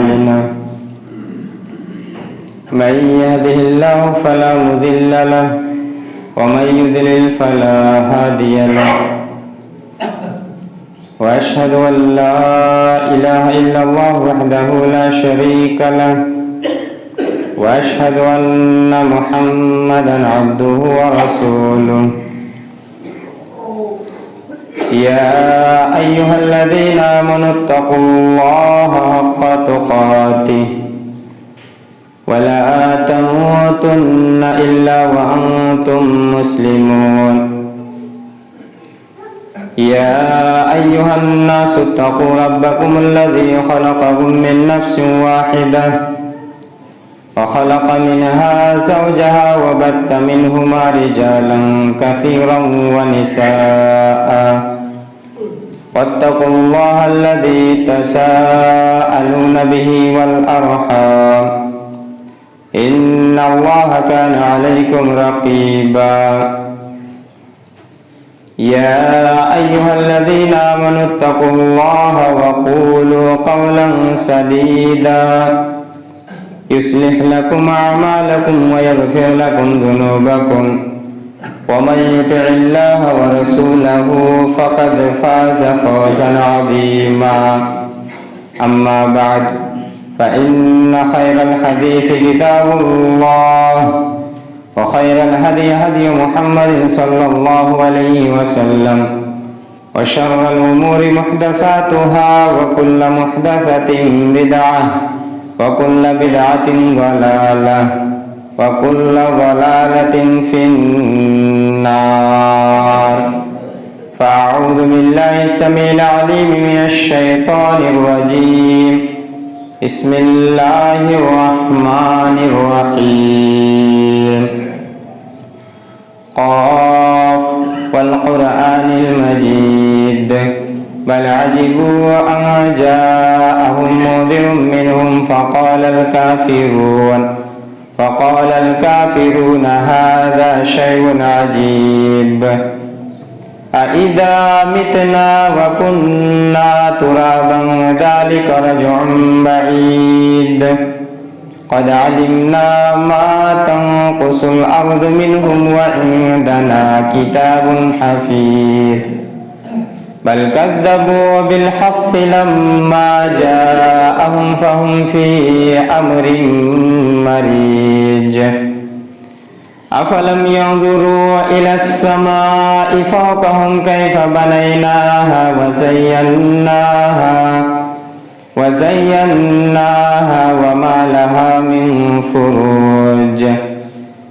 أعمالنا من يهده الله فلا مضل له ومن يضلل فلا هادي له وأشهد أن لا إله إلا الله وحده لا شريك له وأشهد أن محمدا عبده ورسوله يا أيها الذين آمنوا اتقوا الله حق تقاته ولا تموتن إلا وأنتم مسلمون يا أيها الناس اتقوا ربكم الذي خلقكم من نفس واحدة وخلق منها زوجها وبث منهما رجالا كثيرا ونساء واتقوا الله الذي تساءلون به والأرحام إن الله كان عليكم رقيبا يا أيها الذين آمنوا اتقوا الله وقولوا قولا سديدا يصلح لكم أعمالكم ويغفر لكم ذنوبكم ومن يطع الله ورسوله فقد فاز فوزا عظيما أما بعد فإن خير الحديث كتاب الله وخير الهدي هدي محمد صلى الله عليه وسلم وشر الأمور محدثاتها وكل محدثة بدعة وكل بدعة ضلالة وكل ضلالة في النار فأعوذ بالله السميع العليم من الشيطان الرجيم بسم الله الرحمن الرحيم قاف والقرآن المجيد بل عجبوا أن جاءهم منذر منهم فقال الكافرون هذا شيء عجيب أإذا متنا وكنا ترابا ذلك رجع بعيد قد علمنا ما تنقص الأرض منهم وعندنا كتاب حفيظ بل كذبوا بالحق لما جاءهم فهم في أمر مريج أفلم ينظروا إلى السماء فوقهم كيف بنيناها وزيناها وما لها من فروج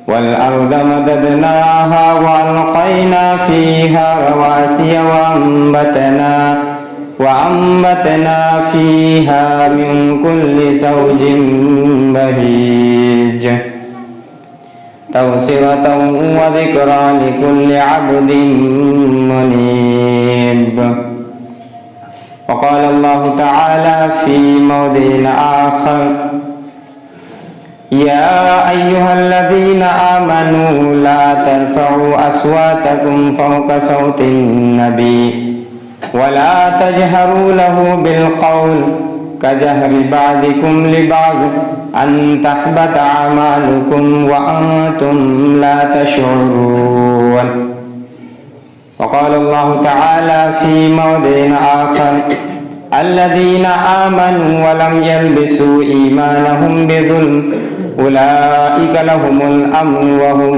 والأرض مددناها وألقينا فيها رواسي وأنبتنا فيها من كل زوج بهيج تبصرة وذكرى لكل عبد منيب وقال الله تعالى في موضع آخر يا أيها الذين آمنوا لا ترفعوا أصواتكم فوق صوت النبي ولا تجهروا له بالقول كجهر بعضكم لبعض أن تحبط أعمالكم وأنتم لا تشعرون وقال الله تعالى في موضع آخر الذين آمنوا ولم يلبسوا إيمانهم بظلم أولئك لهم الأمن وهم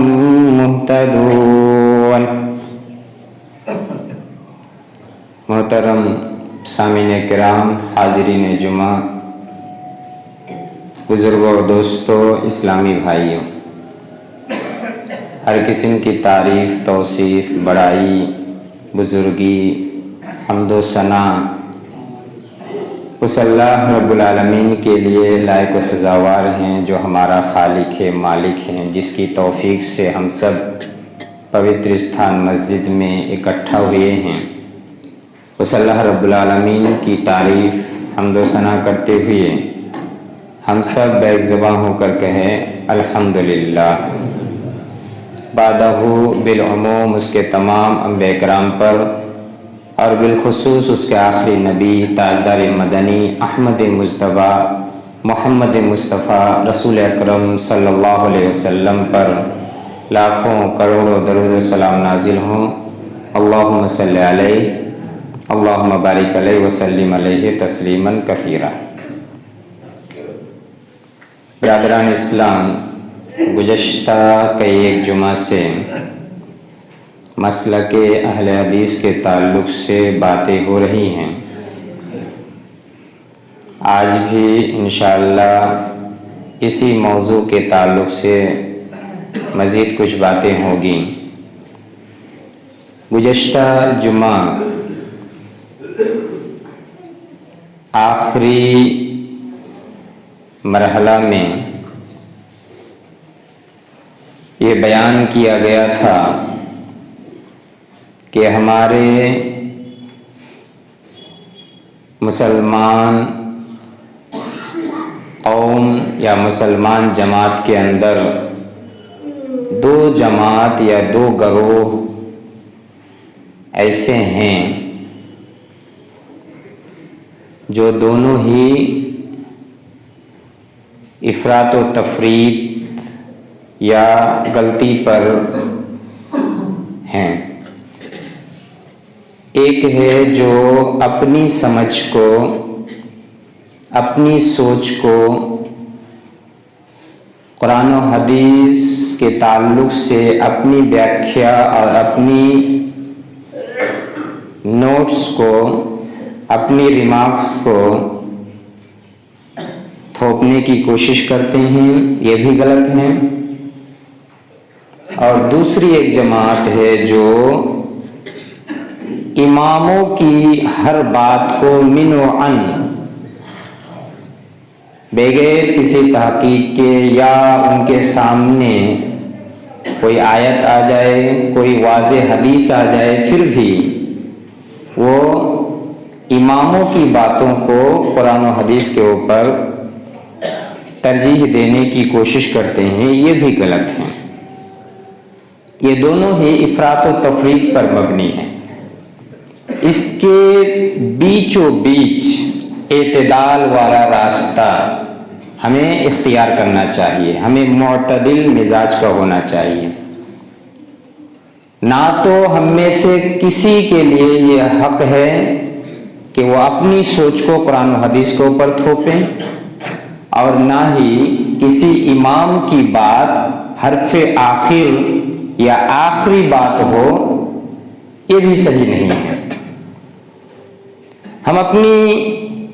مهتدون محترم سامعین کرام، حاضرین جمعہ، بزرگوں اور دوستوں، اسلامی بھائیوں، ہر قسم کی تعریف، توصیف، بڑائی، بزرگی، حمد و ثنا اس اللہ رب العالمین کے لیے لائق و سزاوار ہیں جو ہمارا خالق ہے، مالک ہیں، جس کی توفیق سے ہم سب پوتر استھان مسجد میں اکٹھا ہوئے ہیں۔ اس اللہ رب العالمین کی تعریف، حمد و ثنا کرتے ہوئے ہم سب بیک زباں ہو کر کہیں الحمدللہ۔ بعدہ بالعموم اس کے تمام انبیاء کرام پر اور بالخصوص اس کے آخری نبی تاجدار مدنی احمد مجتبیٰ محمد مصطفیٰ رسول اکرم صلی اللہ علیہ وسلم پر لاکھوں کروڑوں درود و سلام نازل ہوں۔ اللہم صلی علیہ، اللہم بارک علیہ وسلم علیہ تسلیما کثیرا۔ برادران اسلام، گزشتہ کئی ایک جمعہ سے مسلک اہل حدیث کے تعلق سے باتیں ہو رہی ہیں۔ آج بھی انشاءاللہ اسی موضوع کے تعلق سے مزید کچھ باتیں ہوگی۔ گزشتہ جمعہ آخری مرحلہ میں یہ بیان کیا گیا تھا کہ ہمارے مسلمان قوم یا مسلمان جماعت کے اندر دو جماعت یا دو گروہ ایسے ہیں جو دونوں ہی افراط و تفریط یا غلطی پر ہیں۔ ایک ہے جو اپنی سمجھ کو، اپنی سوچ کو قرآن و حدیث کے تعلق سے اپنی ویاکھیا اور اپنی نوٹس کو، اپنی ریمارکس کو تھوپنے کی کوشش کرتے ہیں، یہ بھی غلط ہیں۔ اور دوسری ایک جماعت ہے جو اماموں کی ہر بات کو من و عن بغیر کسی تحقیق کے یا ان کے سامنے کوئی آیت آ جائے، کوئی واضح حدیث آ جائے، پھر بھی وہ اماموں کی باتوں کو قرآن و حدیث کے اوپر ترجیح دینے کی کوشش کرتے ہیں، یہ بھی غلط ہیں۔ یہ دونوں ہی افراط و تفریط پر مبنی ہیں۔ اس کے بیچ و بیچ اعتدال والا راستہ ہمیں اختیار کرنا چاہیے، ہمیں معتدل مزاج کا ہونا چاہیے۔ نہ تو ہم میں سے کسی کے لیے یہ حق ہے کہ وہ اپنی سوچ کو قرآن و حدیث کے اوپر تھوپیں، اور نہ ہی کسی امام کی بات حرف آخر یا آخری بات ہو، یہ بھی صحیح نہیں ہے۔ ہم اپنی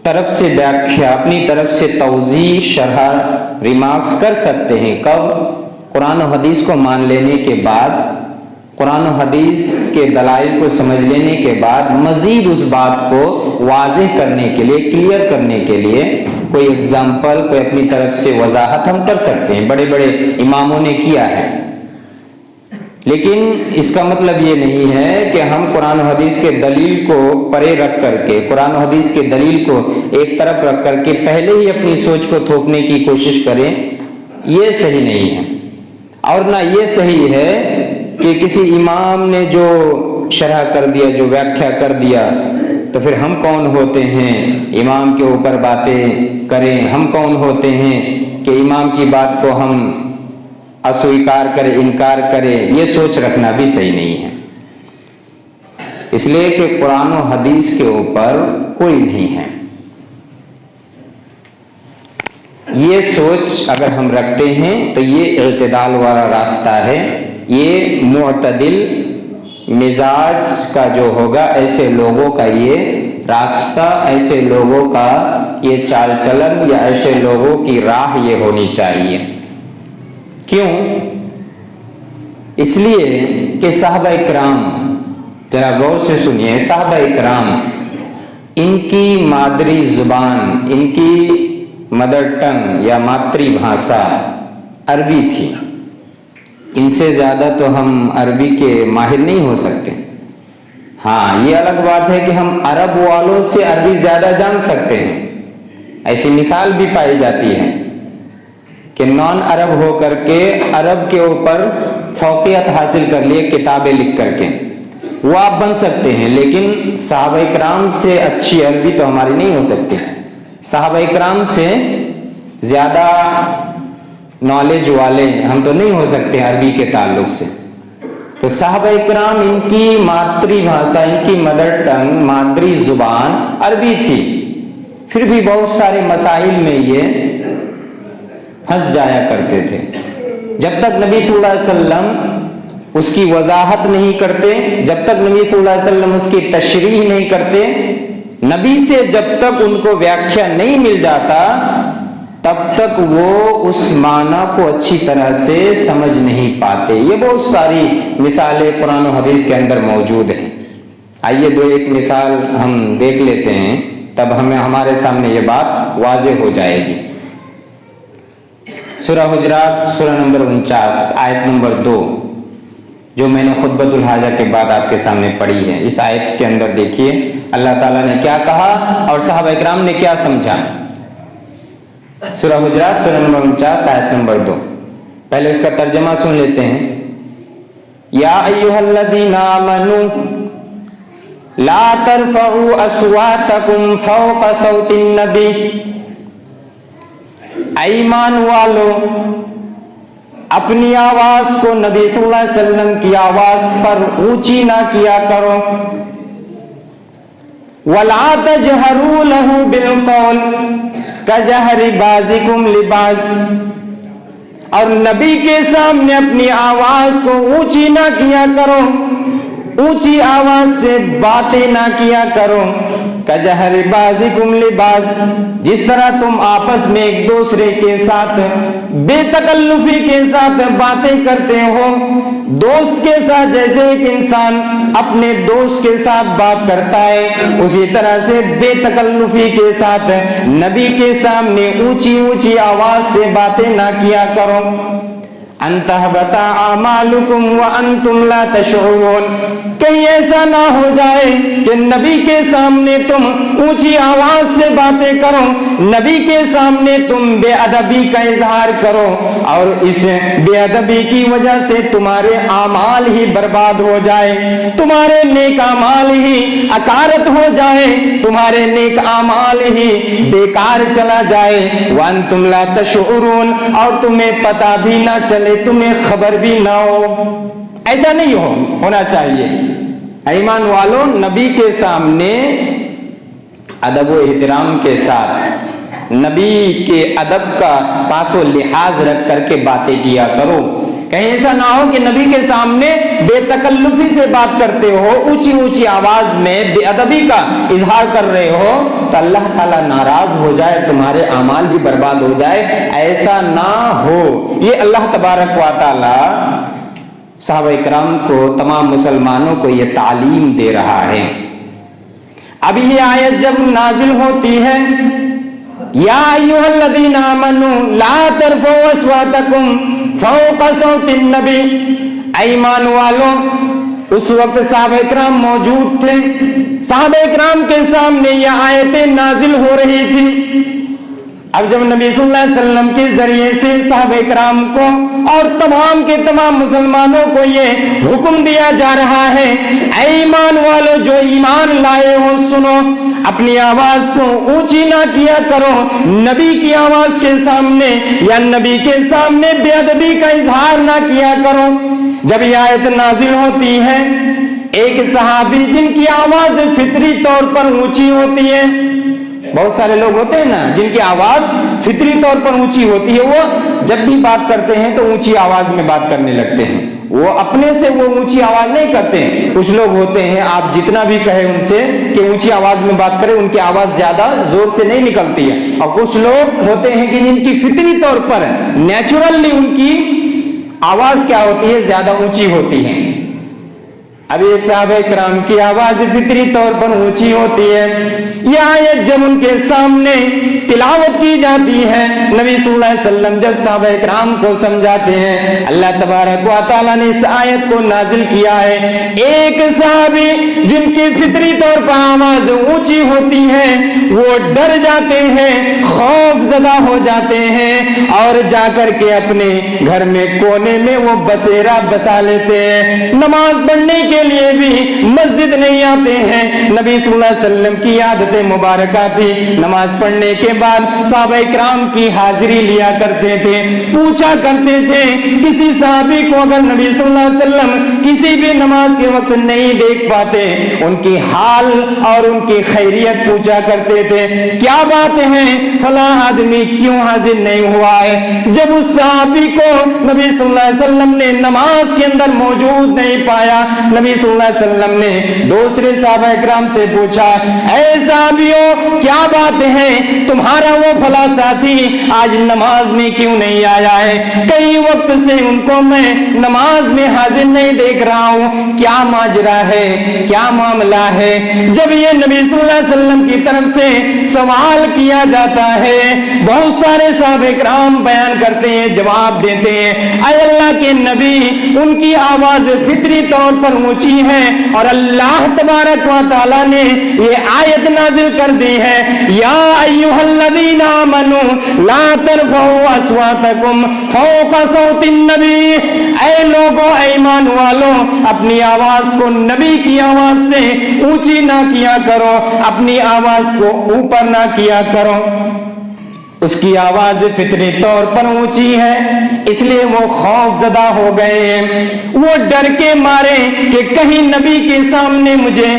طرف سے ویاکھیا، اپنی طرف سے توضیح، شرح، ریمارکس کر سکتے ہیں۔ کب؟ قرآن و حدیث کو مان لینے کے بعد، قرآن و حدیث کے دلائل کو سمجھ لینے کے بعد مزید اس بات کو واضح کرنے کے لیے، کلیئر کرنے کے لیے کوئی اگزامپل، کوئی اپنی طرف سے وضاحت ہم کر سکتے ہیں۔ بڑے بڑے اماموں نے کیا ہے، لیکن اس کا مطلب یہ نہیں ہے کہ ہم قرآن و حدیث کے دلیل کو پرے رکھ کر کے، قرآن و حدیث کے دلیل کو ایک طرف رکھ کر کے پہلے ہی اپنی سوچ کو تھوپنے کی کوشش کریں، یہ صحیح نہیں ہے۔ اور نہ یہ صحیح ہے کہ کسی امام نے جو شرح کر دیا، جو ویاکھیا کر دیا، تو پھر ہم کون ہوتے ہیں امام کے اوپر باتیں کریں؟ ہم کون ہوتے ہیں کہ امام کی بات کو ہم اسویکار کرے، انکار کرے؟ یہ سوچ رکھنا بھی صحیح نہیں ہے، اس لیے کہ قرآن و حدیث کے اوپر کوئی نہیں ہے۔ یہ سوچ اگر ہم رکھتے ہیں تو یہ اعتدال والا راستہ ہے، یہ معتدل مزاج کا جو ہوگا، ایسے لوگوں کا یہ راستہ، ایسے لوگوں کا یہ چال چلن یا ایسے لوگوں کی راہ یہ ہونی چاہیے۔ کیوں؟ اس لیے کہ صحابہ اکرام، ذرا غور سے سنیے، صحابہ اکرام، ان کی مادری زبان، ان کی مدر ٹنگ یا ماتری بھاشا عربی تھی۔ ان سے زیادہ تو ہم عربی کے ماہر نہیں ہو سکتے۔ ہاں، یہ الگ بات ہے کہ ہم عرب والوں سے عربی زیادہ جان سکتے ہیں۔ ایسی مثال بھی پائی جاتی ہے کہ نان عرب ہو کر کے عرب کے اوپر فوقیت حاصل کر لیے کتابیں لکھ کر کے، وہ آپ بن سکتے ہیں، لیکن صحابہ اکرام سے اچھی عربی تو ہماری نہیں ہو سکتی۔ صحابہ اکرام سے زیادہ نالج والے ہم تو نہیں ہو سکتے عربی کے تعلق سے، تو صحابہ اکرام ان کی مادری بھاشا، ان کی مدر ٹنگ، مادری زبان عربی تھی، پھر بھی بہت سارے مسائل میں یہ پھنس جایا کرتے تھے۔ جب تک نبی صلی اللہ علیہ وسلم اس کی وضاحت نہیں کرتے، جب تک نبی صلی اللہ علیہ وسلم اس کی تشریح نہیں کرتے، نبی سے جب تک ان کو ویاخیا نہیں مل جاتا، تب تک وہ اس معنی کو اچھی طرح سے سمجھ نہیں پاتے۔ یہ بہت ساری مثالیں قرآن و حدیث کے اندر موجود ہیں۔ آئیے دو ایک مثال ہم دیکھ لیتے ہیں، تب ہمارے سامنے یہ بات واضح ہو جائے گی۔ سورہ حجرات سورہ نمبر 49 آیت نمبر 2، جو میں نے خطبۃ الحاجہ کے بعد آپ کے سامنے پڑھی ہے، اس آیت کے اندر دیکھیے اللہ تعالیٰ نے کیا کہا اور صحابہ اکرام نے کیا سمجھا۔ سورہ حجرات سورہ نمبر 49 آیت نمبر 2، پہلے اس کا ترجمہ سن لیتے ہیں۔ یا ایھا الذین آمنوا لا ترفعوا اصواتکم فوق صوت النبی، ایمان والو اپنی آواز کو نبی صلی اللہ علیہ وسلم کی آواز پر اونچی نہ کیا کرو۔ وَلَا تَجْهَرُوا لَهُ بِالْقَوْلِ كَجَهْرِ بَعْضِكُمْ لِبَعْضٍ، اور نبی کے سامنے اپنی آواز کو اونچی نہ کیا کرو، اونچی آواز سے باتیں نہ کیا کرو۔ كَجَهْرِ بَعْضِكُمْ لِبَعْضٍ، جس طرح تم آپس میں ایک دوسرے کے ساتھ بے تکلفی کے ساتھ باتیں کرتے ہو، دوست کے ساتھ جیسے ایک انسان اپنے دوست کے ساتھ بات کرتا ہے، اسی طرح سے بے تکلفی کے ساتھ نبی کے سامنے اونچی اونچی آواز سے باتیں نہ کیا کرو۔ ان تحبط اعمالکم وانتم لا تشعرون، کہیں ایسا نہ ہو جائے کہ نبی کے سامنے تم اونچی آواز سے باتیں کرو، نبی کے سامنے تم بے ادبی کا اظہار کرو، اور اس بے ادبی کی وجہ سے تمہارے اعمال ہی برباد ہو جائے، تمہارے نیک اعمال ہی اکارت ہو جائے، تمہارے نیک اعمال ہی بیکار چلا جائے۔ وانتم لا تشعرون، اور تمہیں پتہ بھی نہ چلے، تمہیں خبر بھی نہ ہو۔ ایسا نہیں ہونا چاہیے۔ ایمان والو، نبی کے سامنے ادب و احترام کے ساتھ نبی کے ادب کا پاس و لحاظ رکھ کر کے باتیں کیا کرو۔ کہیں ایسا نہ ہو کہ نبی کے سامنے بے تکلفی سے بات کرتے ہو، اونچی اونچی آواز میں بے ادبی کا اظہار کر رہے ہو، تو اللہ تعالیٰ ناراض ہو جائے، تمہارے اعمال بھی برباد ہو جائے۔ ایسا نہ ہو، یہ اللہ تبارک و تعالیٰ صحابہ اکرام کو، تمام مسلمانوں کو یہ تعلیم دے رہا ہے۔ اب یہ آیت جب نازل ہوتی ہے، یا ایھا الذین آمنوا لا ترفعوا اصواتکم فوق صوت النبی، ایمان والو، اس وقت صحابہ اکرام موجود تھے، صحابہ اکرام کے سامنے یہ آیتیں نازل ہو رہی تھی۔ اب جب نبی صلی اللہ علیہ وسلم کے ذریعے سے صحابہ اکرام کو اور تمام کے تمام مسلمانوں کو یہ حکم دیا جا رہا ہے، اے ایمان والو جو ایمان لائے ہو، سنو، اپنی آواز کو اونچی نہ کیا کرو، نبی کی آواز کے سامنے یا نبی کے سامنے بے ادبی کا اظہار نہ کیا کرو۔ جب یہ آیت نازل ہوتی ہے، ایک صحابی جن کی آواز فطری طور پر اونچی ہوتی ہے، بہت سارے لوگ ہوتے ہیں نا جن کی آواز فطری طور پر اونچی ہوتی ہے، وہ جب بھی بات کرتے ہیں تو اونچی آواز میں بات کرنے لگتے ہیں، وہ اپنے سے وہ اونچی آواز نہیں کرتے ہیں۔ کچھ لوگ ہوتے ہیں آپ جتنا بھی کہیں ان سے کہ اونچی آواز میں بات کریں، ان کی آواز زیادہ زور سے نہیں نکلتی ہے، اور کچھ لوگ ہوتے ہیں کہ جن کی فطری طور پر نیچرلی ان کی آواز کیا ہوتی ہے، زیادہ اونچی ہوتی ہے۔ اب ایک صحابہ کرام کی آواز فطری طور پر اونچی ہوتی ہے، یہ آیت جب ان کے سامنے تلاوت کی جاتی ہے، نبی صلی اللہ علیہ وسلم جب صحابہ کرام کو سمجھاتے ہیں، اللہ تبارک و تعالیٰ نے اس آیت کو نازل کیا ہے۔ ایک صحابی جن کی فطری طور پر آواز اونچی ہوتی ہے، وہ ڈر جاتے ہیں، خوف زدہ ہو جاتے ہیں، اور جا کر کے اپنے گھر میں کونے میں وہ بسیرا بسا لیتے ہیں، نماز پڑھنے کے لیے بھی مسجد نہیں آتے ہیں۔ نبی صلی اللہ علیہ وسلم کی عادت مبارکہ تھی، نماز پڑھنے کے بعد بعد صحابہ کرام کی حاضری لیا کرتے تھے، پوچھا کرتے تھے، کسی صحابی کو اگر نبی صلی اللہ علیہ وسلم کسی بھی نماز کے وقت نہیں دیکھ پاتے، ان کی حال اور ان کی خیریت پوچھا کرتے تھے، کیا بات ہے فلاں آدمی کیوں حاضر نہیں ہوا ہے؟ جب اس صحابی کو نبی صلی اللہ علیہ وسلم نے نماز کے اندر موجود نہیں پایا، نبی صلی اللہ علیہ وسلم نے دوسرے صحابہ کرام سے پوچھا، اے صحابیوں کیا بات ہے، تمہارا وہ فلاں ساتھی آج نماز میں کیوں نہیں آیا ہے؟ کئی وقت سے ان کو میں نماز میں حاضر نہیں دیکھ رہا ہوں، کیا ماجرا ہے، کیا معاملہ ہے؟ جب یہ نبی صلی اللہ علیہ وسلم کی طرف سے سوال کیا جاتا ہے، بہت سارے صحابہ کرام بیان کرتے ہیں، جواب دیتے ہیں، اے اللہ کے نبی، ان کی آواز فطری طور پر اونچی ہے اور اللہ تبارک و تعالی نے یہ آیت نازل کر دی ہے، یا ایھا الذین آمنوا لا ترفعوا اصواتکم فوق صوت النبی، اے لوگوں، اے ایمان والوں، اپنی آواز کو نبی کی آواز سے اونچی نہ کیا کرو، اپنی آواز کو اوپر نہ کیا کرو۔ اس کی آواز فطری طور پر اونچی ہے، اس لیے وہ خوف زدہ ہو گئے ہیں، وہ ڈر کے مارے کہ کہیں نبی کے سامنے مجھے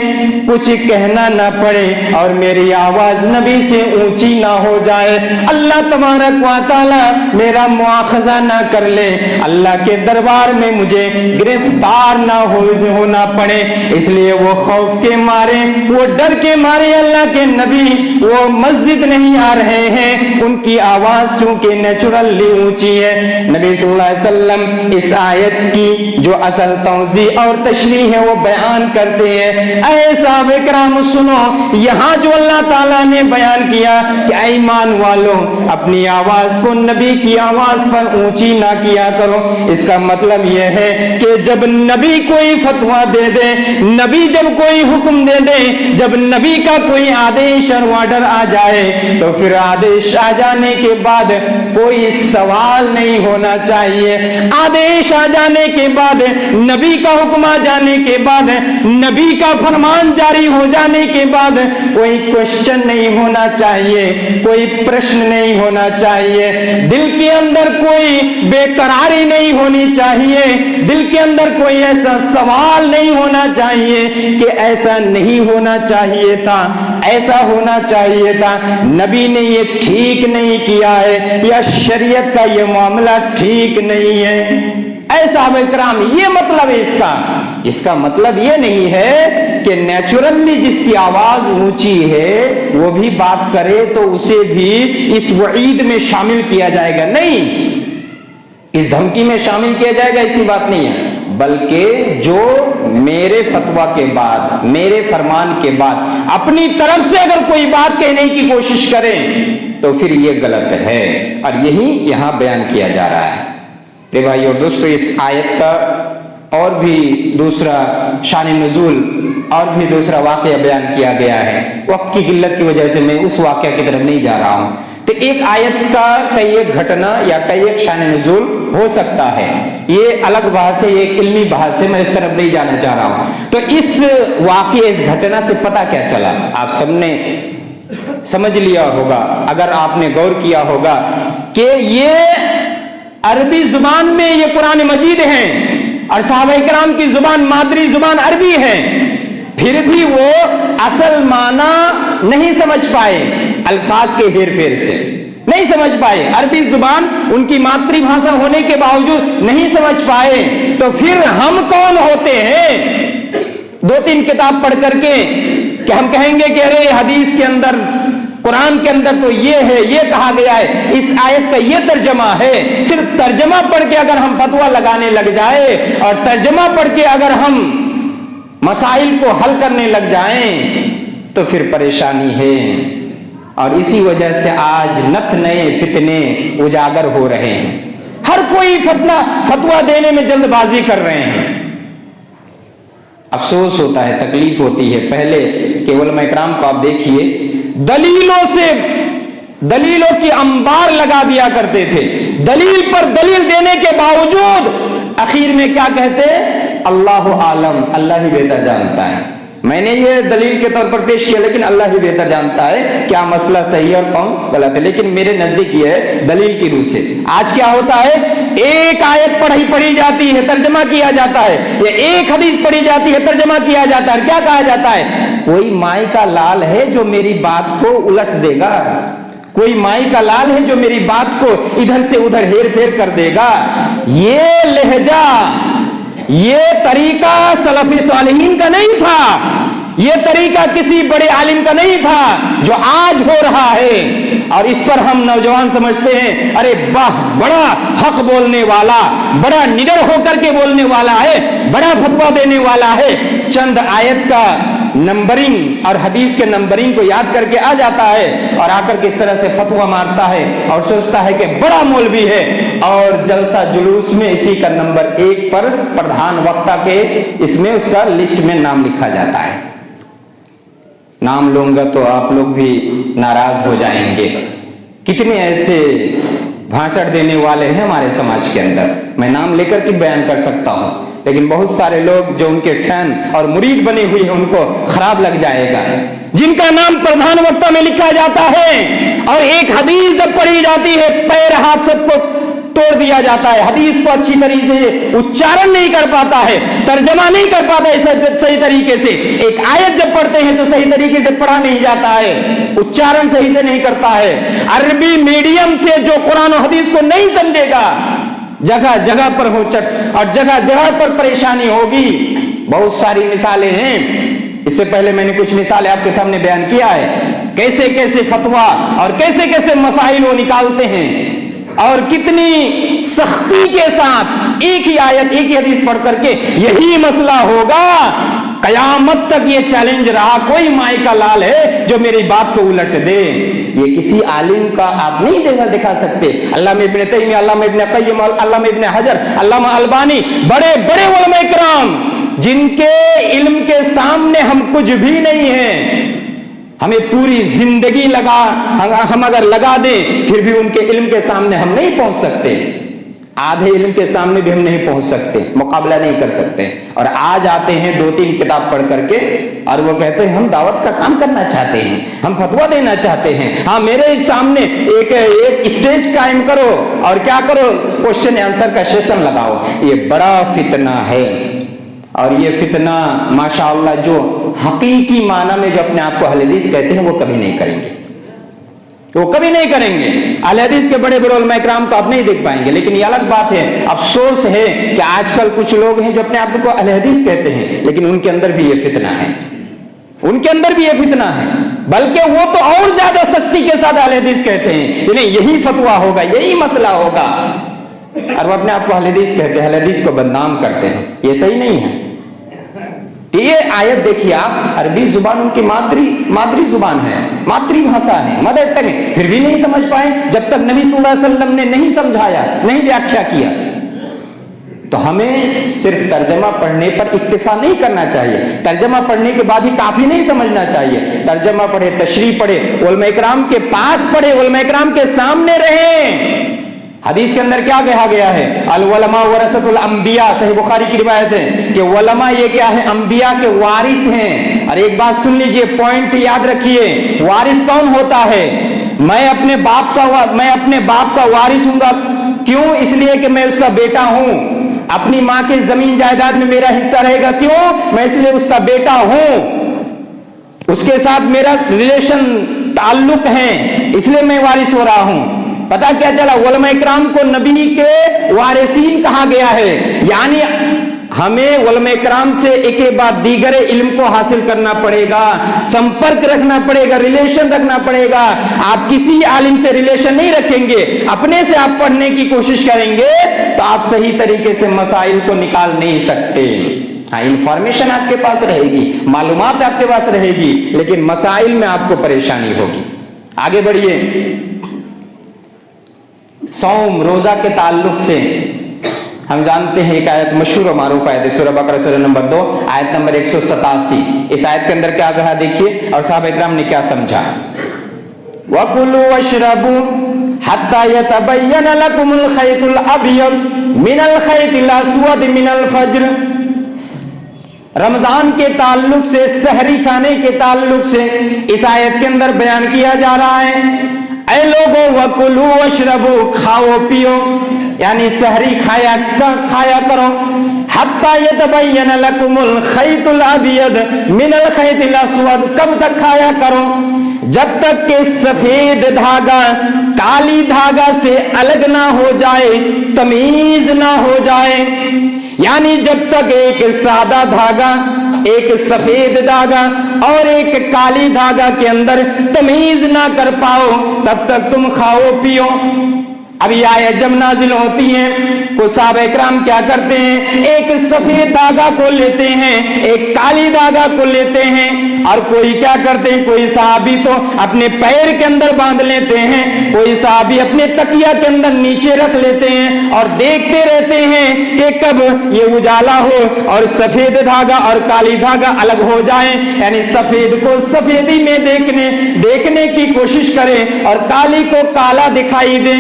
کچھ کہنا نہ پڑے اور میری آواز نبی سے اونچی نہ ہو جائے، اللہ تبارک و تعالی میرا مواخذہ نہ کر لے، اللہ کے دربار میں مجھے گرفتار نہ ہونا پڑے، اس لیے وہ خوف کے مارے، وہ ڈر کے مارے اللہ کے نبی وہ مسجد نہیں آ رہے ہیں، ان کی آواز چونکہ نیچرلی اونچی ہے۔ نبی صلی اللہ علیہ وسلم اس آیت کی جو اصل توضیح اور تشریح ہے وہ بیان کرتے ہیں، اے صحابہ کرام سنو، یہاں جو اللہ تعالیٰ نے بیان کیا کہ اے ایمان والوں، اپنی آواز کو نبی کی آواز پر اونچی نہ کیا کرو، اس کا مطلب یہ ہے کہ جب نبی کوئی فتویٰ دے دے، نبی جب کوئی حکم دے دے، جب نبی کا کوئی آدیش اور آرڈر آ جائے تو پھر آدیش آ جانے کے بعد کوئی سوال نہیں ہونا چاہیے، آدیش آ جانے کے بعد، نبی کا حکم آ جانے کے بعد، نبی کا فرمان جاری ہو جانے کے بعد کوئی کوشچن نہیں ہونا چاہیے، کوئی پرشن نہیں ہونا چاہیے، دل کے اندر کوئی بے قراری نہیں ہونی چاہیے، دل کے اندر کوئی ایسا سوال نہیں ہونا چاہیے کہ ایسا نہیں ہونا چاہیے تھا، ایسا ہونا چاہیے تھا، نبی نے یہ ٹھیک نہیں کیا ہے، یا شریعت کا یہ معاملہ ٹھیک نہیں ہے۔ اے صحابہ کرام، یہ مطلب ہے اس کا مطلب یہ نہیں ہے کہ نیچرلی جس کی آواز اونچی ہے وہ بھی بات کرے تو اسے بھی اس وعید میں شامل کیا جائے گا، نہیں، اس دھمکی میں شامل کیا جائے گا، ایسی بات نہیں ہے، بلکہ جو میرے فتویٰ کے بعد، میرے فرمان کے بعد اپنی طرف سے اگر کوئی بات کہنے کی کوشش کرے تو پھر یہ غلط ہے، اور یہی یہاں بیان کیا جا رہا ہے۔ میرے بھائیو اور دوستو، اس آیت کا اور بھی دوسرا شان نزول اور بھی دوسرا واقعہ بیان کیا گیا ہے، وقت کی قلت کی وجہ سے میں اس واقعہ کی طرف نہیں جا رہا ہوں، تو ایک آیت کا کئی ایک گھٹنا یا کئی ایک شان نزول ہو سکتا ہے، یہ الگ بحث ہے، ایک علمی بحث ہے، میں اس طرف نہیں جانا چاہ رہا ہوں۔ تو اس واقعے، اس گھٹنا سے پتہ کیا چلا؟ آپ سب نے سمجھ لیا ہوگا، اگر آپ نے غور کیا ہوگا کہ یہ عربی زبان میں یہ قرآن مجید ہے اور صحابہ کرام کی زبان، مادری زبان عربی ہے، پھر بھی وہ اصل معنی نہیں سمجھ پائے، الفاظ کے ہیر پھیر سے نہیں سمجھ پائے، عربی زبان ان کی مادری بھاشا ہونے کے باوجود نہیں سمجھ پائے، تو پھر ہم کون ہوتے ہیں دو تین کتاب پڑھ کر کے کہ ہم کہیں گے کہ ارے حدیث کے اندر، قرآن کے اندر تو یہ ہے، یہ کہا گیا ہے، اس آیت کا یہ ترجمہ ہے، صرف ترجمہ پڑھ کے اگر ہم فتویٰ لگانے لگ جائے اور ترجمہ پڑھ کے اگر ہم مسائل کو حل کرنے لگ جائیں تو پھر پریشانی ہے، اور اسی وجہ سے آج نت نئے فتنے اجاگر ہو رہے ہیں، ہر کوئی فتویٰ دینے میں جلد بازی کر رہے ہیں۔ افسوس ہوتا ہے، تکلیف ہوتی ہے، پہلے کہ علماء کرام کو آپ دیکھیے دلیلوں کی انبار لگا دیا کرتے تھے، دلیل پر دلیل دینے کے باوجود آخر میں کیا کہتے؟ اللہ عالم، اللہ ہی بہتر جانتا ہے، میں نے یہ دلیل کے طور پر پیش کیا، لیکن اللہ ہی بہتر جانتا ہے کیا مسئلہ صحیح ہے اور کون غلط ہے، لیکن میرے نزدیک یہ ہے دلیل کی روح سے۔ آج کیا ہوتا ہے، ایک آیت پڑھی جاتی ہے، ترجمہ کیا جاتا ہے، یا ایک حدیث پڑھی جاتی ہے، ترجمہ کیا جاتا ہے، کیا کہا جاتا ہے، کوئی مائی کا لال ہے جو میری بات کو الٹ دے گا، کوئی مائی کا لال ہے جو میری بات کو ادھر سے ادھر ہیر پھیر کر دے گا۔ یہ لہجہ، یہ طریقہ سلف صالحین کا نہیں تھا، یہ طریقہ کسی بڑے عالم کا نہیں تھا جو آج ہو رہا ہے، اور اس پر ہم نوجوان سمجھتے ہیں ارے واہ بڑا حق بولنے والا، بڑا نڈر ہو کر کے بولنے والا ہے، بڑا فتویٰ دینے والا ہے، چند آیت کا نمبرنگ اور حدیث کے نمبرنگ کو یاد کر کے آ جاتا ہے اور آ کر کے اس طرح سے فتویٰ مارتا ہے اور سوچتا ہے کہ بڑا مولوی ہے، اور جلسہ جلوس میں اسی کا نمبر 1 پر پردھان وقتہ کے اس میں اس کا لسٹ میں نام لکھا جاتا ہے۔ نام لوں گا تو آپ لوگ بھی ناراض ہو جائیں گے، کتنے ایسے بھانسڑ دینے والے ہیں ہمارے سماج کے اندر، میں نام لے کر کے بیان کر سکتا ہوں، لیکن بہت سارے لوگ جو ان کے فین اور مرید بنے ہوئے ہیں ان کو خراب لگ جائے گا، جن کا نام پردھان وقتہ میں لکھا جاتا ہے اور ایک حدیث جب پڑھی جاتی ہے پیر ہاتھ سب کو توڑ دیا جاتا ہے، حدیث کو اچھی طریقے سے اچارن نہیں کر پاتا ہے، ترجمہ نہیں کر پاتا ہے صحیح طریقے سے، ایک آیت جب پڑھتے ہیں تو صحیح طریقے سے پڑھا نہیں جاتا ہے، اچارن صحیح سے نہیں کرتا ہے، عربی میڈیم سے جو قرآن و حدیث کو نہیں سمجھے گا، جگہ جگہ پر ہو چٹ اور جگہ جگہ پر پریشانی ہوگی۔ بہت ساری مثالیں ہیں، اس سے پہلے میں نے کچھ مثالیں آپ کے سامنے بیان کیا ہے، کیسے کیسے فتویٰ اور کیسے کیسے مسائل وہ نکالتے ہیں، اور کتنی سختی کے ساتھ ایک ہی آیت ایک ہی حدیث پڑھ کر کے یہی مسئلہ ہوگا، قیامت تک یہ چیلنج رہا، کوئی مائی کا لال ہے جو میری بات کو الٹ دے۔ یہ کسی عالم کا آپ نہیں دکھا سکتے، علامہ ابن تیمیہ، علامہ ابن قیم، علامہ ابن حجر، علامہ البانی، بڑے بڑے علماء کرام جن کے علم کے سامنے ہم کچھ بھی نہیں ہیں، ہمیں پوری زندگی ہم اگر لگا دیں پھر بھی ان کے علم کے سامنے ہم نہیں پہنچ سکتے، آدھے علم کے سامنے بھی ہم نہیں پہنچ سکتے، مقابلہ نہیں کر سکتے، اور آج آتے ہیں 2-3 کتاب پڑھ کر کے اور وہ کہتے ہیں ہم دعوت کا کام کرنا چاہتے ہیں، ہم فتویٰ دینا چاہتے ہیں، ہاں میرے سامنے ایک اسٹیج قائم کرو اور کیا کرو، کوشچن آنسر کا سیشن لگاؤ۔ یہ بڑا فتنہ ہے، اور یہ فتنہ ماشاءاللہ جو حقیقی معنی میں جو اپنے آپ کو اہل حدیث کہتے ہیں وہ کبھی نہیں کریں گے، وہ کبھی نہیں کریں گے۔ اہل حدیث کے بڑے بڑے علماء کرام کو آپ نہیں دیکھ پائیں گے، لیکن یہ الگ بات ہے، افسوس ہے کہ آج کل کچھ لوگ ہیں جو اپنے آپ کو اہل حدیث کہتے ہیں لیکن ان کے اندر بھی یہ فتنہ ہے، ان کے اندر بھی یہ فتنہ ہے، بلکہ وہ تو اور زیادہ سختی کے ساتھ اہل حدیث کہتے ہیں، یعنی یہی فتویٰ ہوگا، یہی مسئلہ ہوگا، اور وہ اپنے آپ کو اہل حدیث کہتے ہیں، اہل حدیث کو بدنام کرتے ہیں، یہ صحیح نہیں ہے۔ یہ آیت دیکھیے آپ، عربی زبان ان کی مادری زبان ہے، مادری بھاشا ہے، مدر ٹنگ ہے، پھر بھی نہیں سمجھ پائے جب تک نبی صلی اللہ علیہ وسلم نے نہیں سمجھایا، نہیں ویاخیا کیا۔ تو ہمیں صرف ترجمہ پڑھنے پر اکتفا نہیں کرنا چاہیے، ترجمہ پڑھنے کے بعد ہی کافی نہیں سمجھنا چاہیے، ترجمہ پڑھے، تشریح پڑھے، علماء کرام کے پاس پڑھے، علماء کرام کے سامنے رہیں۔ حدیث کے اندر کیا کہا گیا ہے، العلماء ورثۃ الانبیاء، صحیح بخاری کی روایت ہے کہ علماء یہ کیا ہے، انبیاء کے وارث ہیں۔ اور ایک بات سن لیجئے، پوائنٹ یاد رکھیے، وارث کون ہوتا ہے؟ میں اپنے باپ کا وارث ہوں گا، کیوں؟ اس لیے کہ میں اس کا بیٹا ہوں۔ اپنی ماں کے زمین جائیداد میں میرا حصہ رہے گا، کیوں؟ میں اس لیے اس کا بیٹا ہوں، اس کے ساتھ میرا ریلیشن تعلق ہے، اس لیے میں وارث ہو رہا ہوں۔ پتا کیا چلا، علماء اکرام کو نبی کے وارثین کہا گیا ہے، یعنی ہمیں علماء اکرام سے ایک بعد دیگر علم کو حاصل کرنا پڑے گا، سمپرک رکھنا پڑے گا، ریلیشن رکھنا پڑے گا۔ آپ کسی عالم سے ریلیشن نہیں رکھیں گے، اپنے سے آپ پڑھنے کی کوشش کریں گے تو آپ صحیح طریقے سے مسائل کو نکال نہیں سکتے۔ ہاں، انفارمیشن آپ کے پاس رہے گی، معلومات آپ کے پاس رہے گی، لیکن مسائل میں آپ کو پریشانی ہوگی۔ آگے بڑھیے، صوم روزہ کے تعلق سے ہم جانتے ہیں ایک آیت مشہور و معروف آیت ہے، سورہ بقرہ سورہ نمبر 2 آیت نمبر 187۔ اس آیت کے اندر کیا کہا دیکھیے، اور صحابہ اکرام نے کیا سمجھا، وَكُلُوا وَاشْرَبُوا حَتَّى يَتَبَيَّنَ لَكُمُ الْخَيْطُ الْأَبْيَضُ مِنَ الْخَيْطِ الْأَسْوَدِ مِنَ الْفَجْرِ۔ رمضان کے تعلق سے، سحری کھانے کے تعلق سے اس آیت کے اندر بیان کیا جا رہا ہے، اے لوگو وَكُلُوا وَاشْرَبُوا، کھاؤ پیو، یعنی سحری کھایا کرو، حَتَّى يَتَبَيَّنَ لَكُمُ الْخَيْطُ الْأَبْيَضُ مِنَ الْخَيْطِ الْأَسْوَدِ، کب تک کھایا کرو؟ جب تک کہ سفید دھاگا کالی دھاگا سے الگ نہ ہو جائے، تمیز نہ ہو جائے، یعنی جب تک ایک سادہ دھاگا، ایک سفید دھاگا اور ایک کالی دھاگا کے اندر تمیز نہ کر پاؤ تب تک تم کھاؤ پیو۔ اب یہ آیت جب نازل ہوتی ہیں تو صحابہ اکرام کیا کرتے ہیں؟ ایک سفید دھاگا کو لیتے ہیں، ایک کالی دھاگا کو لیتے ہیں، اور کوئی کیا کرتے ہیں؟ کوئی صحابی تو اپنے پیر کے اندر باندھ لیتے ہیں، کوئی صحابی اپنے تکیہ کے اندر نیچے رکھ لیتے ہیں اور دیکھتے رہتے ہیں کہ کب یہ اجالا ہو اور سفید دھاگا اور کالی دھاگا الگ ہو جائیں، یعنی سفید کو سفیدی میں دیکھنے کی کوشش کریں اور کالی کو کالا دکھائی دیں۔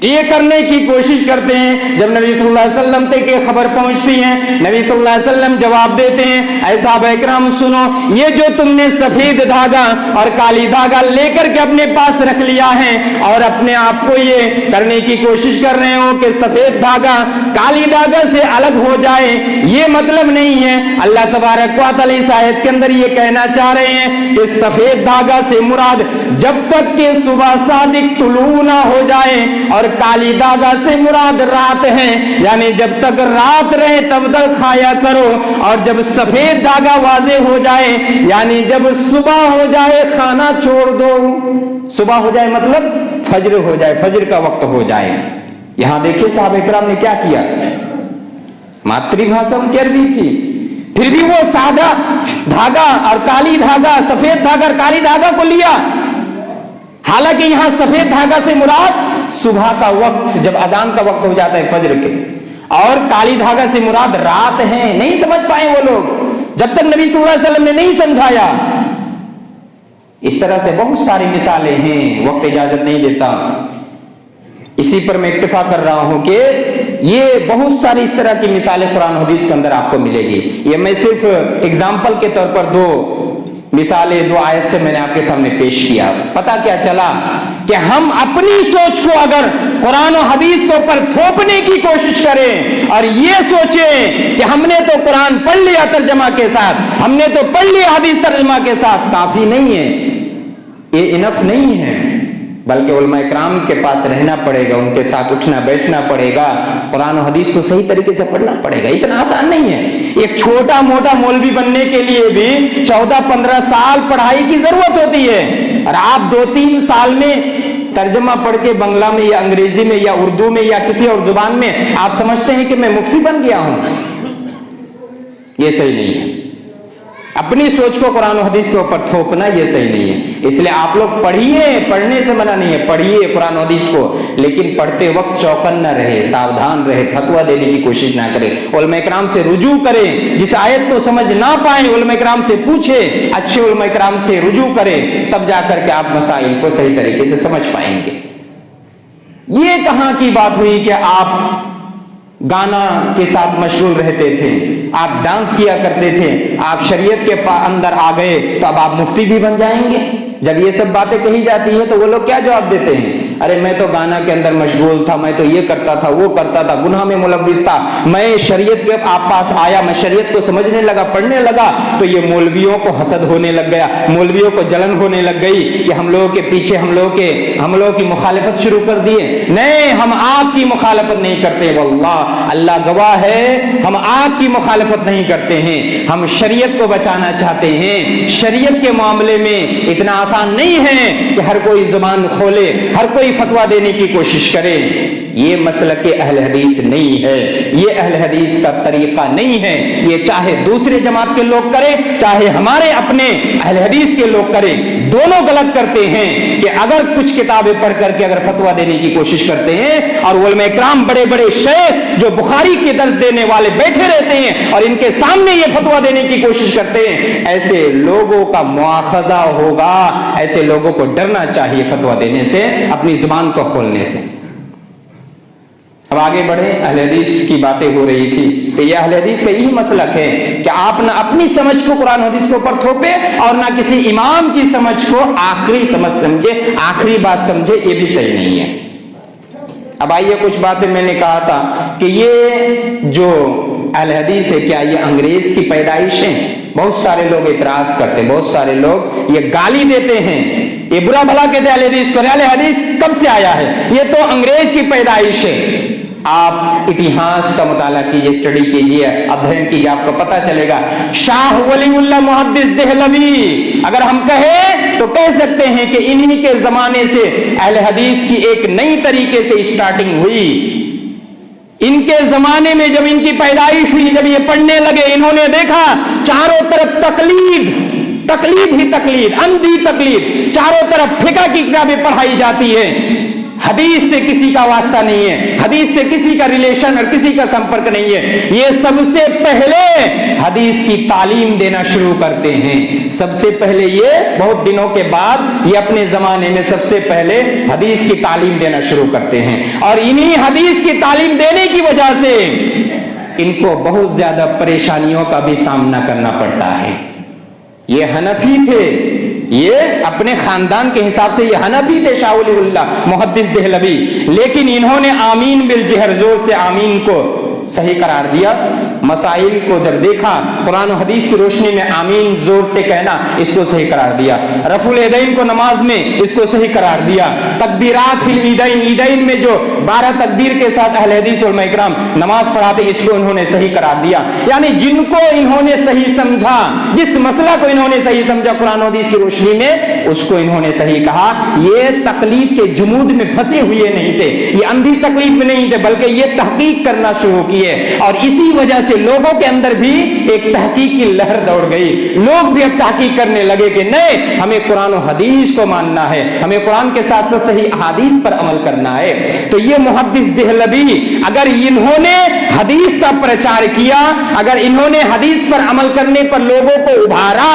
یہ کرنے کی کوشش کرتے ہیں۔ جب نبی صلی اللہ علیہ وسلم تک یہ خبر پہنچتی ہے، نبی صلی اللہ علیہ وسلم جواب دیتے ہیں، اے صحابہ اکرام سنو، یہ جو تم نے سفید دھاگا اور کالی دھاگا لے کر کے اپنے پاس رکھ لیا ہے اور اپنے آپ کو یہ کرنے کی کوشش کر رہے ہو کہ سفید دھاگا کالی دھاگا سے الگ ہو جائے، یہ مطلب نہیں ہے۔ اللہ تبارک و تعالی اس آیت کے اندر یہ کہنا چاہ رہے ہیں کہ سفید دھاگا سے مراد جب تک کہ صبح صادق طلوع نہ ہو جائے، اور کالی دھاگا سے مراد رات ہے، یعنی جب تک رات رہے تب تک کھایا کرو، اور جب سفید دھاگا واضح ہو جائے یعنی جب صبح ہو جائے کھانا چھوڑ دو۔ صبح ہو جائے مطلب فجر ہو جائے، فجر کا وقت ہو جائے۔ یہاں دیکھیے صحابہ اکرام نے کیا کیا، ماتری بھاشا ان کی عربی تھی، پھر بھی وہ سادہ دھاگا اور کالی دھاگا، سفید دھاگا اور کالی دھاگا کو لیا، حالانکہ یہاں سفید دھاگا سے مراد صبح کا وقت، جب اذان کا وقت ہو جاتا ہے فجر کے، اور کالی دھاگا سے مراد رات ہے۔ نہیں سمجھ پائے وہ لوگ جب تک نبی صلی اللہ علیہ وسلم نے نہیں سمجھایا۔ اس طرح سے بہت ساری مثالیں ہیں، وقت اجازت نہیں دیتا، اسی پر میں اکتفا کر رہا ہوں کہ یہ بہت ساری اس طرح کی مثالیں قرآن حدیث کے اندر آپ کو ملے گی۔ یہ میں صرف اگزامپل کے طور پر دو مثالیں، دو آیت سے میں نے آپ کے سامنے پیش کیا۔ پتہ کیا چلا کہ ہم اپنی سوچ کو اگر قرآن و حدیث کے اوپر تھوپنے کی کوشش کریں اور یہ سوچیں کہ ہم نے تو قرآن پڑھ لیا ترجمہ کے ساتھ، ہم نے تو پڑھ لیا حدیث ترجمہ کے ساتھ، کافی نہیں ہے، یہ انف نہیں ہے، بلکہ علماء کرام کے پاس رہنا پڑے گا، ان کے ساتھ اٹھنا بیٹھنا پڑے گا، قرآن و حدیث کو صحیح طریقے سے پڑھنا پڑے گا۔ اتنا آسان نہیں ہے۔ ایک چھوٹا موٹا مولوی بننے کے لیے بھی 14-15 سال پڑھائی کی ضرورت ہوتی ہے، اور آپ 2-3 سال میں ترجمہ پڑھ کے بنگلہ میں یا انگریزی میں یا اردو میں یا کسی اور زبان میں آپ سمجھتے ہیں کہ میں مفتی بن گیا ہوں، یہ صحیح نہیں ہے۔ اپنی سوچ کو قرآن و حدیث کے اوپر تھوپنا یہ صحیح نہیں ہے۔ اس لیے آپ لوگ پڑھیے، پڑھنے سے منع نہیں ہے، پڑھیے قرآن و حدیث کو، لیکن پڑھتے وقت چوکن نہ رہے، ساودھان رہے، فتویٰ دینے کی کوشش نہ کرے، علماء کرام سے رجوع کریں، جس آیت کو سمجھ نہ پائیں علماء کرام سے پوچھے، اچھے علماء کرام سے رجوع کریں، تب جا کر کے آپ مسائل کو صحیح طریقے سے سمجھ پائیں گے۔ یہ کہاں کی بات ہوئی کہ آپ گانا کے ساتھ مشغول رہتے تھے، آپ ڈانس کیا کرتے تھے، آپ شریعت کے اندر آ گئے تو اب آپ مفتی بھی بن جائیں گے؟ جب یہ سب باتیں کہی جاتی ہیں تو وہ لوگ کیا جواب دیتے ہیں؟ ارے میں تو گانا کے اندر مشغول تھا، میں تو یہ کرتا تھا، وہ کرتا تھا، گناہ میں ملوث تھا، میں شریعت کے آپ پاس آیا، میں شریعت کو سمجھنے لگا، پڑھنے لگا تو یہ مولویوں کو حسد ہونے لگ گیا، مولویوں کو جلن ہونے لگ گئی کہ ہم لوگوں کے پیچھے ہم لوگوں کی مخالفت شروع کر دیے۔ نہیں، ہم آپ کی مخالفت نہیں کرتے، واللہ اللہ گواہ ہے، ہم آپ کی مخالفت نہیں کرتے ہیں، ہم شریعت کو بچانا چاہتے ہیں۔ شریعت کے معاملے میں اتنا آسان نہیں ہے کہ ہر کوئی زبان کھولے، ہر کوئی فتویٰ دینے کی کوشش کرے۔ یہ مسلک اہل حدیث نہیں ہے، یہ اہل حدیث کا طریقہ نہیں ہے۔ یہ چاہے دوسرے جماعت کے لوگ کریں، چاہے ہمارے اپنے اہل حدیث کے لوگ کریں، دونوں غلط کرتے ہیں کہ اگر کچھ کتابیں پڑھ کر کے اگر فتویٰ دینے کی کوشش کرتے ہیں، اور علماء کرام بڑے بڑے شیخ جو بخاری کے درس دینے والے بیٹھے رہتے ہیں اور ان کے سامنے یہ فتویٰ دینے کی کوشش کرتے ہیں، ایسے لوگوں کا مواخذہ ہوگا۔ ایسے لوگوں کو ڈرنا چاہیے فتویٰ دینے سے، اپنی زبان کو کھولنے سے۔ اب آگے بڑھیں، اہل حدیث کی باتیں ہو رہی تھی کہ یہ اہل حدیث کا یہی مسلک ہے کہ آپ نہ اپنی سمجھ کو قرآن حدیث کے اوپر تھوپے اور نہ کسی امام کی سمجھ کو آخری سمجھ سمجھے، آخری بات سمجھے، یہ بھی صحیح نہیں ہے۔ اب آئیے کچھ باتیں میں نے کہا تھا کہ یہ جو اہل حدیث ہے کیا یہ انگریز کی پیدائش ہے؟ بہت سارے لوگ اعتراض کرتے ہیں، بہت سارے لوگ یہ گالی دیتے ہیں، یہ برا بھلا کہتے ہیں اہل حدیث کو، اہل حدیث کب سے آیا ہے؟ یہ تو انگریز کی پیدائش ہے۔ آپ اتہاس کا مطالعہ کیجئے، اسٹڈی کیجئے، ادھین کیجئے، آپ کو پتہ چلے گا۔ شاہ ولی اللہ محدث دہلوی اگر ہم کہیں تو کہہ سکتے ہیں کہ انہی کے زمانے سے اہل حدیث کی ایک نئی طریقے سے اسٹارٹنگ ہوئی۔ ان کے زمانے میں جب ان کی پیدائش ہوئی، جب یہ پڑھنے لگے، انہوں نے دیکھا چاروں طرف تقلید ہی تقلید، اندھی تقلید، چاروں طرف فقہ کی کتابیں پڑھائی جاتی ہے، حدیث سے کسی کا واسطہ نہیں ہے، حدیث سے کسی کا ریلیشن اور کسی کا سمپرک نہیں ہے۔ یہ سب سے پہلے حدیث کی تعلیم دینا شروع کرتے ہیں، سب سے پہلے یہ بہت دنوں کے بعد یہ اپنے زمانے میں سب سے پہلے حدیث کی تعلیم دینا شروع کرتے ہیں، اور انہی حدیث کی تعلیم دینے کی وجہ سے ان کو بہت زیادہ پریشانیوں کا بھی سامنا کرنا پڑتا ہے۔ یہ حنفی تھے، یہ اپنے خاندان کے حساب سے یہ حنفی تھے، شاہ ولی اللہ محدث دہلوی، لیکن انہوں نے آمین بالجہر، زور سے آمین کو صحیح قرار دیا۔ مسائل کو جب دیکھا، قرآن و حدیث کی روشنی میں آمین زور سے کہنا، اس کو صحیح قرار دیا۔ رفع الیدین کو نماز میں اس کو صحیح قرار دیا۔ تکبیرات فی العیدین، عیدین میں جو 12 تکبیر کے ساتھ اہل حدیث علماء کرام نماز پڑھاتے، اس کو انہوں نے صحیح قرار دیا۔ یعنی جن کو انہوں نے صحیح سمجھا، جس مسئلہ کو انہوں نے صحیح سمجھا قرآن و حدیث کی روشنی میں، اس کو انہوں نے صحیح کہا۔ یہ تقلید کے جمود میں پھنسے ہوئے نہیں تھے، یہ اندھی تقلید میں نہیں تھے، بلکہ یہ تحقیق کرنا شروع کیے، اور اسی وجہ سے لوگوں کے اندر بھی ایک تحقیق کی لہر دوڑ گئی۔ لوگ بھی اب تحقیق کرنے لگے کہ نہیں، ہمیں قرآن و حدیث کو ماننا ہے، ہمیں قرآن کے ساتھ ساتھ صحیح احادیث پر عمل کرنا ہے۔ تو یہ محدث دہلوی، اگر انہوں نے حدیث کا پرچار کیا، اگر انہوں نے حدیث پر عمل کرنے پر لوگوں کو ابھارا،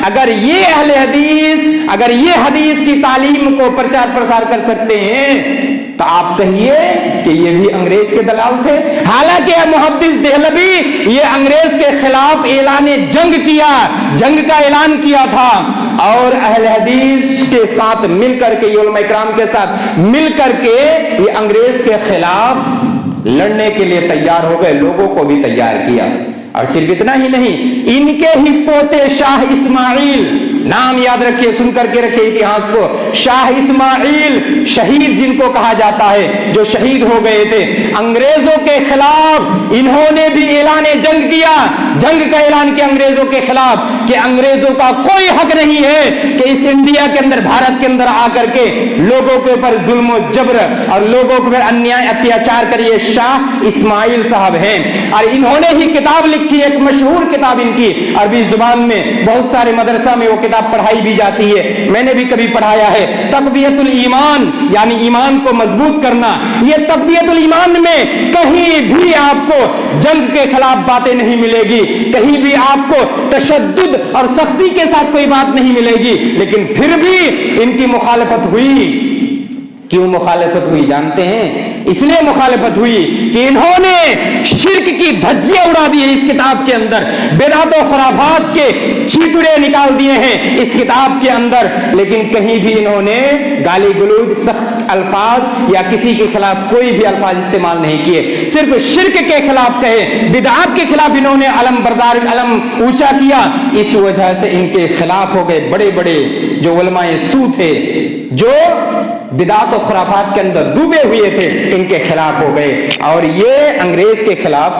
اگر یہ اہل حدیث، اگر یہ حدیث کی تعلیم کو پرچار پرسار کر سکتے ہیں، تو آپ کہیے کہ یہ بھی انگریز کے دلال تھے۔ حالانکہ محدث دہلوی یہ انگریز کے خلاف اعلان جنگ کیا، جنگ کا اعلان کیا تھا، اور اہل حدیث کے ساتھ مل کر کے، علماء کرام کے ساتھ مل کر کے یہ انگریز کے خلاف لڑنے کے لیے تیار ہو گئے، لوگوں کو بھی تیار کیا۔ اور صرف اتنا ہی نہیں، ان کے ہی پوتے شاہ اسماعیل، نام یاد رکھیے، سن کر کے رکھیے اتہاس کو، شاہ اسماعیل شہید جن کو کہا جاتا ہے، جو شہید ہو گئے تھے انگریزوں کے خلاف، انہوں نے بھی اعلان جنگ کیا، جنگ کا اعلان کیا انگریزوں کے خلاف، کہ انگریزوں کا کوئی حق نہیں ہے کہ اس انڈیا کے اندر، بھارت کے اندر آ کر کے لوگوں کے اوپر ظلم و جبر اور لوگوں کے اوپر انیائے اتیاچار کریے۔ شاہ اسماعیل صاحب ہیں، اور انہوں نے ہی کتاب لکھی، ایک مشہور کتاب ان کی عربی زبان میں، بہت سارے مدرسہ میں وہ کتاب پڑھائی بھی جاتی ہے، میں نے بھی کبھی پڑھایا ہے، تقویت الایمان، یعنی ایمان کو مضبوط کرنا۔ یہ تقویت الایمان میں کہیں بھی آپ کو جنگ کے خلاف باتیں نہیں ملے گی، کہیں بھی آپ کو تشدد اور سختی کے ساتھ کوئی بات نہیں ملے گی، لیکن پھر بھی ان کی مخالفت ہوئی۔ کیوں مخالفت ہوئی جانتے ہیں؟ اس لیے مخالفت ہوئی کہ انہوں نے شرک کی دھجیاں اڑا دی ہیں اس کتاب کے اندر، بدعت و خرافات کے چھیتڑے نکال دیے ہیں اس کتاب کے اندر، لیکن کہیں بھی انہوں نے گالی گلوچ، سخت الفاظ یا کسی کے خلاف کوئی بھی الفاظ استعمال نہیں کیے، صرف شرک کے خلاف کہے، بدعات کے خلاف انہوں نے علم بردار، علم اونچا کیا۔ اس وجہ سے ان کے خلاف ہو گئے بڑے بڑے جو علماء سو تھے، جو بدعات و خرافات کے اندر ڈوبے ہوئے تھے، ان کے خلاف ہو گئے، اور یہ انگریز کے خلاف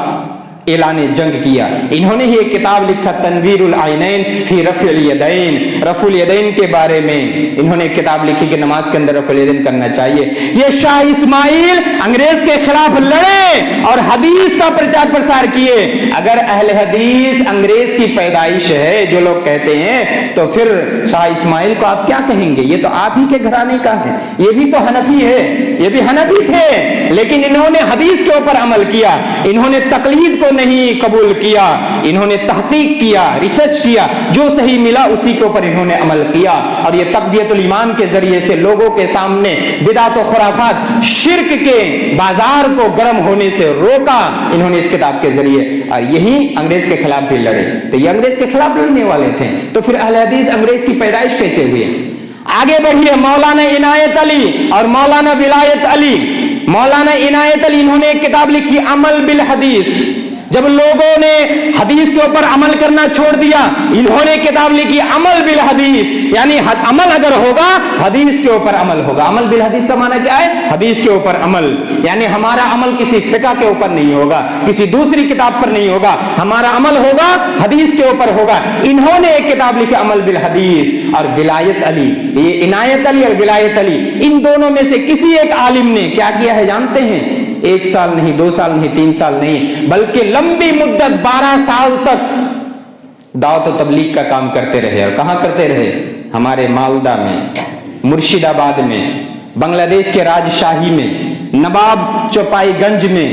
اعلان جنگ کیا۔ انہوں نے ہی ایک کتاب لکھا، تنویر العینین فی رفع الیدین، رفع الیدین کے بارے میں انہوں نے ایک کتاب لکھی کہ نماز کے اندر رفع الیدین کرنا چاہیے۔ یہ شاہ اسماعیل انگریز کے خلاف لڑے اور حدیث کا پرچار پرسار کیے۔ اگر اہل حدیث انگریز کی پیدائش ہے جو لوگ کہتے ہیں، تو پھر شاہ اسماعیل کو آپ کیا کہیں گے؟ یہ تو آپ ہی کے گھرانے کا ہے، یہ بھی تو حنفی ہے، یہ بھی حنفی تھے، لیکن انہوں نے حدیث کے اوپر عمل کیا، انہوں نے تقلید کو نہیں قبول کیا، انہوں نے تحقیق کیا، ریسرچ کیا، جو صحیح ملا اسی کے اوپر انہوں نے عمل کیا، اور یہ تقویت الایمان کے ذریعے سے لوگوں کے سامنے بدعت و خرافات، شرک کے بازار کو گرم ہونے سے روکا انہوں نے اس کتاب کے ذریعے، اور یہی انگریز کے خلاف بھی لڑے۔ تو یہ انگریز کے خلاف لڑنے والے تھے، تو پھر اہل حدیث انگریز کی پیدائش کیسے ہوئی؟ آگے بڑھیے، مولانا عنایت علی اور مولانا ولایت علی۔ مولانا عنایت علی انہوں نے ایک کتاب لکھی عمل بالحدیث۔ جب لوگوں نے حدیث کے اوپر عمل کرنا چھوڑ دیا، انہوں نے کتاب لکھی عمل بالحدیث، یعنی عمل اگر ہوگا حدیث کے اوپر عمل ہوگا۔ عمل بالحدیث کا معنی کیا ہے؟ حدیث کے اوپر عمل، یعنی ہمارا عمل کسی فقہ کے اوپر نہیں ہوگا، کسی دوسری کتاب پر نہیں ہوگا، ہمارا عمل ہوگا حدیث کے اوپر ہوگا۔ انہوں نے ایک کتاب لکھی عمل بالحدیث۔ اور ولایت علی، یہ عنایت علی اور ولایت علی، ان دونوں میں سے کسی ایک عالم نے کیا کیا ہے جانتے ہیں؟ 1 سال نہیں، 2 سال نہیں، 3 سال نہیں، بلکہ لمبی مدت 12 سال تک دعوت و تبلیغ کا کام کرتے رہے۔ اور کہاں کرتے رہے؟ ہمارے مالدہ میں، مرشد آباد میں، بنگلہ دیش کے راجشاہی میں، نواب چوپائی گنج میں،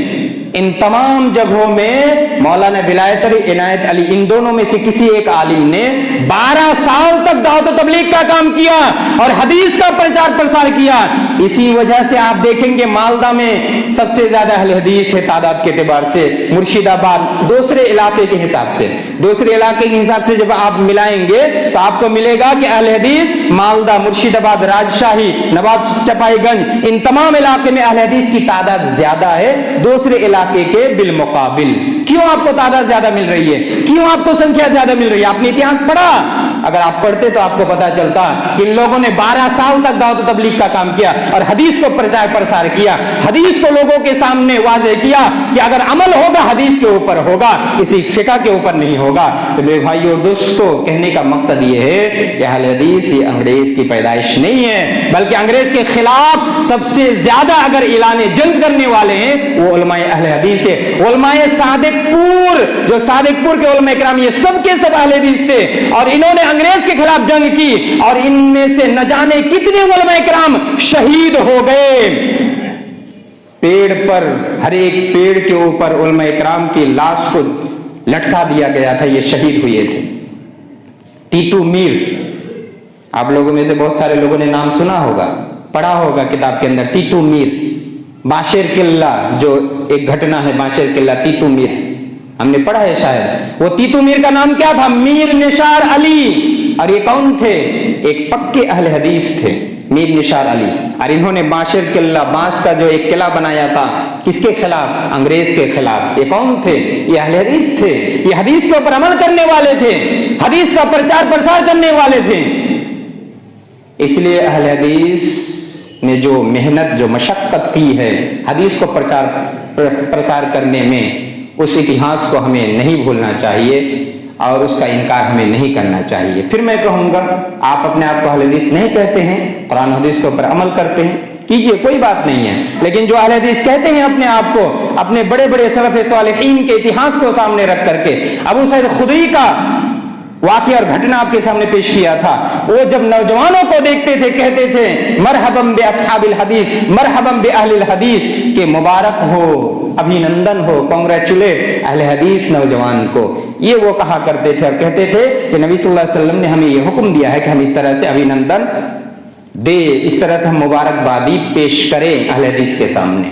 ان تمام جگہوں میں مولانا ولایت علی، عنایت علی، ان دونوں میں سے کسی ایک عالم نے 12 سال تک دعوت و تبلیغ کا کام کیا اور حدیث کا پرچار پرسار کیا۔ اسی وجہ سے آپ دیکھیں گے مالدہ میں سب سے زیادہ اہل حدیث ہے تعداد کے اعتبار سے، مرشد آباد دوسرے علاقے کے حساب سے، دوسرے علاقے کے حساب سے جب آپ ملائیں گے تو آپ کو ملے گا کہ اہل حدیث مالدہ، مرشد آباد، راجشاہی، نواب چپائی گنج، ان تمام علاقے میں اہل حدیث کی تعداد زیادہ ہے دوسرے علاقے کے بالمقابل۔ کیوں آپ کو تعداد زیادہ مل رہی ہے؟ کیوں آپ کو سنکھیا زیادہ مل رہی ہے؟ آپ نے اتہاس پڑھا؟ اگر آپ پڑھتے تو آپ کو پتا چلتا کہ ان لوگوں نے 12 سال تک دعوت و تبلیغ کا کام کیا اور حدیث کو پرچار پرسار کیا، حدیث کو لوگوں کے سامنے واضح کیا کہ اگر عمل ہوگا حدیث کے اوپر ہوگا، کسی فقہ کے اوپر نہیں ہوگا۔ تو میرے بھائیو اور دوستو، کہنے کا مقصد یہ ہے کہ اہل حدیث یہ انگریز کی پیدائش نہیں ہے، بلکہ انگریز کے خلاف سب سے زیادہ اگر اعلان جنگ کرنے والے ہیں وہ علماء اہل حدیث ہے۔ علماء صادق پور، جو صادق پور کے علماء کرام، یہ سب کے سب اہل حدیث تھے، اور انہوں نے انگریز کے خلاف جنگ کی، اور ان میں سے نہ جانے کتنے علماء کرام شہید ہو گئے۔ پیڑ پر، ہر ایک پیڑ کے اوپر علماء کرام کی لاش کو لٹکا دیا گیا تھا، یہ شہید ہوئے تھے۔ تیتو میر، آپ لوگوں میں سے بہت سارے لوگوں نے نام سنا ہوگا، پڑھا ہوگا کتاب کے اندر، تیتو میر۔ باشر قلعہ، جو ایک گھٹنا ہے باشر قلعہ، تیتو میر ہم نے پڑھا ہے شاید۔ وہ تیتو میر کا نام کیا تھا؟ میر نثار علی۔ اور یہ کون تھے؟ ایک پکے اہل حدیث تھے، میر نثار علی۔ اور انہوں نے باشر قلعہ، بانس کا جو ایک قلعہ بنایا تھا، کس کے خلاف؟ انگریز کے خلاف۔ یہ کون تھے؟ یہ اہل حدیث تھے، یہ حدیث کے اوپر عمل کرنے والے تھے، حدیث کا پرچار پرسار کرنے والے تھے۔ اس لیے اہل حدیث نے جو محنت، جو مشقت کی ہے حدیث کو پرچار پرسار کرنے میں، اس اتہاس کو ہمیں نہیں بھولنا چاہیے اور اس کا انکار ہمیں نہیں کرنا چاہیے۔ پھر میں کہوں گا، آپ اپنے آپ کو اہل حدیث نہیں کہتے ہیں، قرآن حدیث کے اوپر عمل کرتے ہیں، کیجئے، کوئی بات نہیں ہے، لیکن جو اہل حدیث کہتے ہیں اپنے آپ کو، اپنے بڑے بڑے سلف صالحین کے اتہاس کو سامنے رکھ کر کے، ابو سعید خدری کا واقعہ اور گھٹنا آپ کے سامنے پیش کیا تھا، وہ جب نوجوانوں کو دیکھتے تھے کہتے تھے مرحباً باصحاب الحدیث، مرحباً باہل الحدیث، کہ مبارک ہو، ابھینندن ہو، کانگریچولیٹ اہل حدیث نوجوان کو۔ یہ وہ کہا کرتے تھے اور کہتے تھے کہ نبی صلی اللہ علیہ وسلم نے ہمیں یہ حکم دیا ہے کہ ہم اس طرح سے ابھینندن دے، اس طرح سے ہم مبارکبادی پیش کریں اہل حدیث کے سامنے۔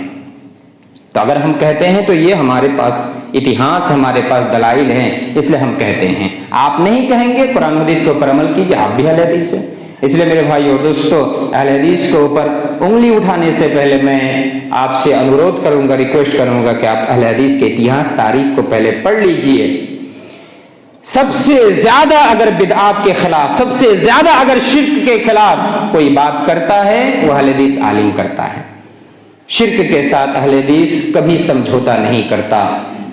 تو اگر ہم کہتے ہیں تو یہ ہمارے پاس اتہاس، ہمارے پاس دلائل ہیں، اس لیے ہم کہتے ہیں۔ آپ نہیں کہیں گے قرآن حدیث کے اوپر عمل کیجئے، آپ بھی اہل حدیث ہیں۔ اس لیے میرے بھائی اور دوستو، اہل حدیث کے اوپر انگلی اٹھانے سے پہلے میں آپ سے انورودھ کروں گا، ریکویسٹ کروں گا کہ آپ اہل حدیث کے اتہاس، تاریخ کو پہلے پڑھ لیجئے۔ سب سے زیادہ اگر بدعات کے خلاف، سب سے زیادہ اگر شرک کے خلاف کوئی بات کرتا ہے وہ اہل حدیث عالم کرتا ہے۔ شرک کے ساتھ اہل حدیث کبھی سمجھوتا نہیں کرتا،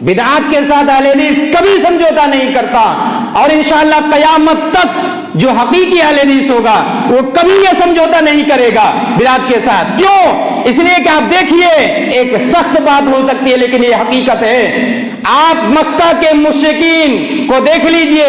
بدعات کے ساتھ اہل حدیث کبھی سمجھوتا نہیں کرتا، اور انشاءاللہ قیامت تک جو حقیقی اہل حدیث ہوگا وہ کبھی یہ سمجھوتا نہیں کرے گا بدعات کے ساتھ۔ کیوں؟ اس لیے کہ آپ دیکھیے، ایک سخت بات ہو سکتی ہے لیکن یہ حقیقت ہے، آپ مکہ کے مشرکین کو دیکھ لیجئے،